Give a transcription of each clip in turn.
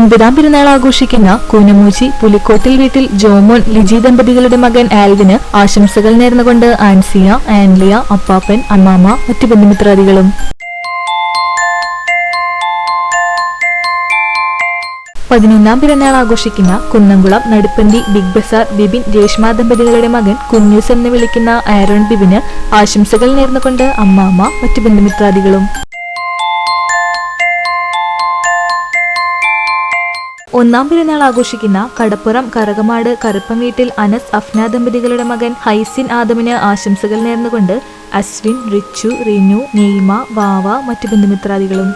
9ാം പിറന്നാൾ ആഘോഷിക്കുന്ന കൂനമൂച്ചി പുലിക്കോട്ടിൽ വീട്ടിൽ ജോമോൻ ലിജി ദമ്പതികളുടെ മകൻ ആൽവിന് ആശംസകൾ നേർന്നുകൊണ്ട് ആൻസിയ, ആൻലിയ, അപ്പാപ്പൻ, അമ്മാമ, മറ്റു ബന്ധുമിത്രാദികളും. 11ാം പിറന്നാൾ ആഘോഷിക്കുന്ന കുന്നംകുളം നടുപ്പന്തി ബിഗ് ബസാർ ബിബിൻ രേഷ്മ ദമ്പതികളുടെ മകൻ കുഞ്ഞൂസ് എന്ന് വിളിക്കുന്ന ആരോൺ ബിബിന് ആശംസകൾ നേർന്നുകൊണ്ട് അമ്മാമ്മ, മറ്റു ബന്ധുമിത്രാദികളും. 1ാം പിറന്നാൾ ആഘോഷിക്കുന്ന കടപ്പുറം കറകമാട് കറുപ്പം വീട്ടിൽ അനസ് അഫ്ന ദമ്പതികളുടെ മകൻ ഹൈസിൻ ആദമിന് ആശംസകൾ നേർന്നുകൊണ്ട് അസ്വിൻ, റിച്ചു, റിനു, നെയ്മ, വാവ, മറ്റു ബന്ധുമിത്രാദികളും.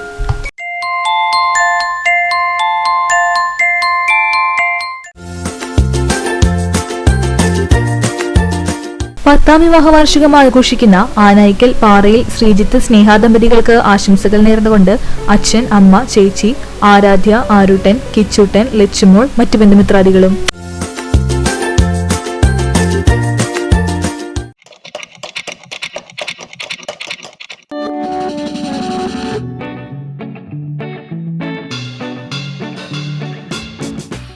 10ാം വിവാഹ വാർഷികം ആഘോഷിക്കുന്ന ആനായിക്കൽ പാറയിൽ ശ്രീജിത്ത് സ്നേഹ ദമ്പതികൾക്ക് ആശംസകൾ നേർന്നുകൊണ്ട് അച്ഛൻ, അമ്മ, ചേച്ചി, ആരാധ്യ, ആരൂട്ടൻ, കിച്ചൂട്ടൻ, ലച്ചുമോൾ, മറ്റു ബന്ധുമിത്രാദികളും.